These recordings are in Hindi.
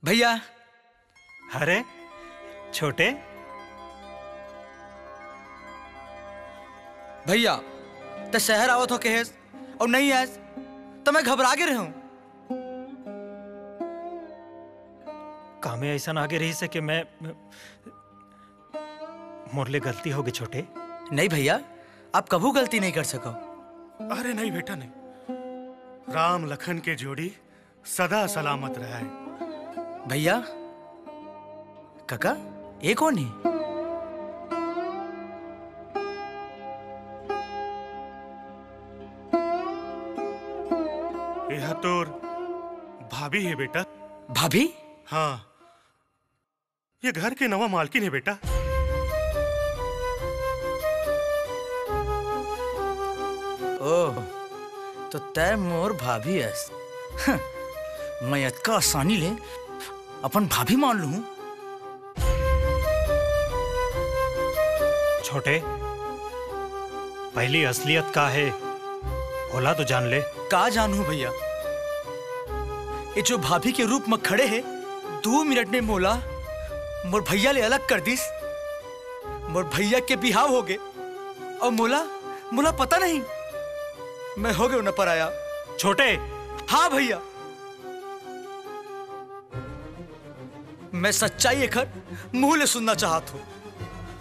भैया। अरे छोटे भैया ते शहर आवत हो के और नहीं ऐस तो मैं घबरा के रहूं। कामे ऐसा आगे रही से कि मैं मोरले गलती होगी छोटे। नहीं भैया, आप कभी गलती नहीं कर सको। अरे नहीं बेटा नहीं, राम लखन के जोड़ी सदा सलामत रहे। भैया काका ये कौन है? यह तोर भाभी है बेटा। भाभी? हाँ, ये घर के नवा मालकिन है बेटा। ओह, तो तय मोर भाभी है। मैं इतना आसानी ले अपन भाभी मान लूं। छोटे पहली असलियत का है होला तो जान ले। का जानू भैया, ये जो भाभी के रूप में खड़े हैं 2 मिनट में मोला मोर भैया ले अलग कर दिस। मोर भैया के बिहाव हो गए और मोला मोला पता नहीं मैं हो गए न पर आया। छोटे। हाँ भैया, मैं सच्चाई एखर मुंह ले सुनना चाहत हूँ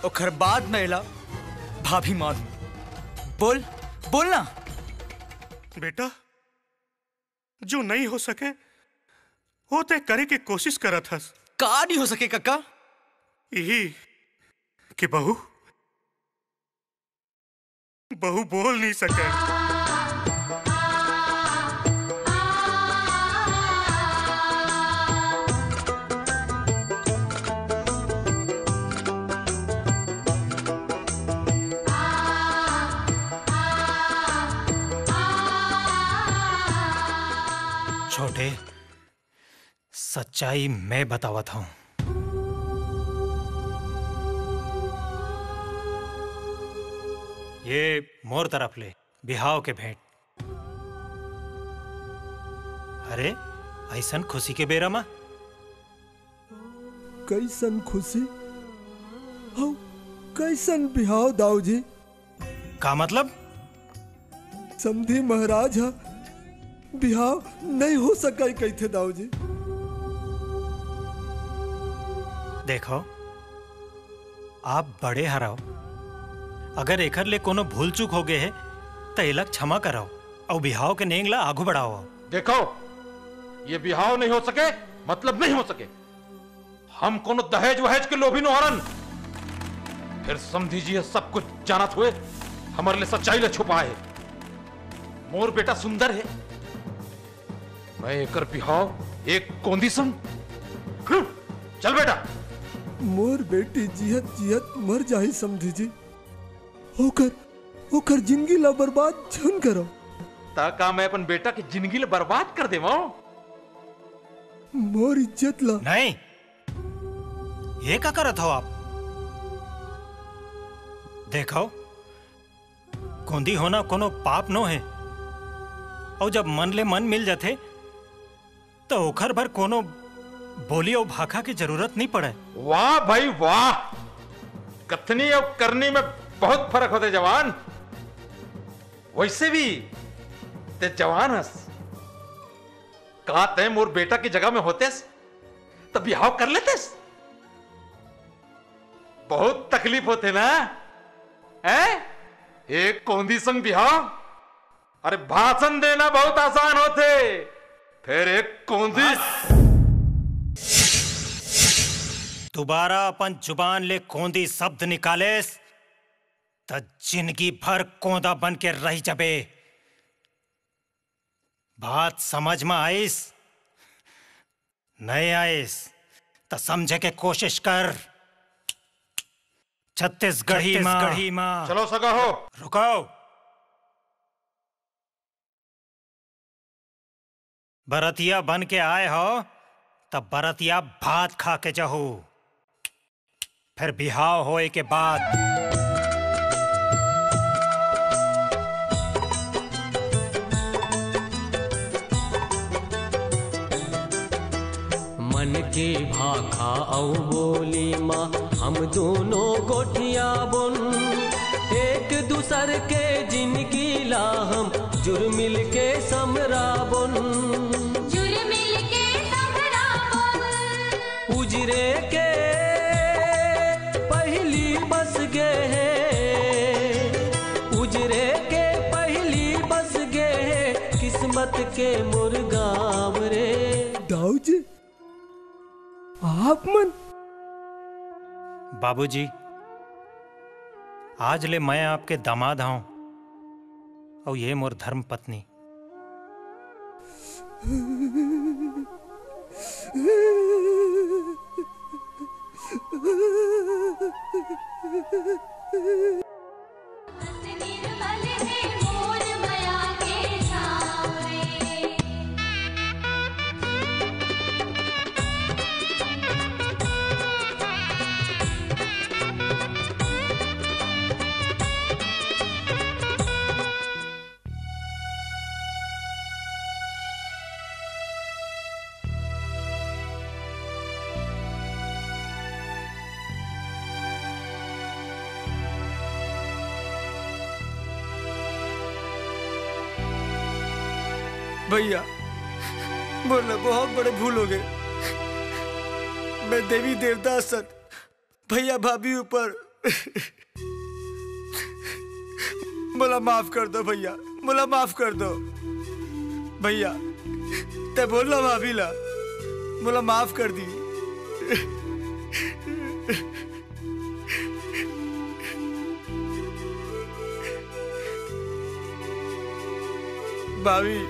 और बाद में एला भाभी मानू। बोल बोलना। बेटा जो नहीं हो सके वो ते करे के कोशिश करत हस। का नहीं हो सके काका? यही कि बहू बोल नहीं सके। छोटे सच्चाई मैं बतावत हूं। ये मोर तरफ ले बिहाव के भेंट। अरे ऐसन खुशी के बेरा मा कैसन खुशी हो कैसन बिहाव दाऊ जी? का मतलब? समधी महाराज हा बिहाव नहीं हो सका कहते दाऊ जी। देखो आप बड़े हराओ, अगर एकर ले कोनो भूल चूक हो गए है तो एलक क्षमा कराओ और बिहाव के नेंगला आगू बढ़ाओ। देखो ये बिहाव नहीं हो सके मतलब नहीं हो सके। हम कोनो दहेज वहेज के लोभी नो हरन। फिर समझी जी सब कुछ जानत हुए हमारे लिए सच्चाई ले छुपाए। मोर बेटा सुंदर है, मैं एकर बिहाव एक कोंदी संग। चल बेटा। मोर बेटी जियत जियत मर जाही समझी जी। ओकर जिंदगी ला बर्बाद छन करो। ता का मैं अपन बेटा की जिंदगी ला बर्बाद कर देवा? मोर इज्जत ला नहीं। ये क्या करत हो आप? देखो कोंदी होना कोनो पाप नो है और जब मन ले मन मिल जाते तो ओखर भर कोनो बोली और भाखा की जरूरत नहीं पड़े। वाह भाई वाह, कथनी और करनी में बहुत फर्क होते जवान। वैसे भी ते जवान हस, कहा ते मोर बेटा की जगह में होतेस तो बिहाव कर लेतेस। बहुत तकलीफ होते ना है? एक कोंदी संग बिहाव। अरे भाषण देना बहुत आसान होते, फिर एक कोंदी। दोबारा अपन जुबान ले कोंदी शब्द निकालेस तो जिंदगी भर कोंदा बन के रह जबे। बात समझ में आइस? नहीं आइस तो समझे के कोशिश कर। छत्तीसगढ़ी मां। चलो सगा हो। रुको। बरतिया बन के आए हो तब बरतिया भात खा के जाओ। फिर बिहाव होए के बाद मन के भाखा औ बोली माँ हम दोनों गोठिया बुन एक दूसर के जिनकी ला हम जुर्मिल के समराबुन जुर्मिल के समराबुन उजरे के पहली बस गए हैं उजरे के पहली बस गए हैं किस्मत के मुर्गाव रे दाऊ जी आप मन बाबूजी आज ले मैं आपके दामाद हूं और ये मोर धर्म पत्नी। निर्मल है मोर माया के छाँव रे। भैया बोला बहुत बड़े भूल हो गए। मैं देवी देवता सत भैया भाभी ऊपर बोला माफ कर दो भैया, बोला माफ कर दो भैया। ते बोला भाभी ला बोला माफ कर दी। भाभी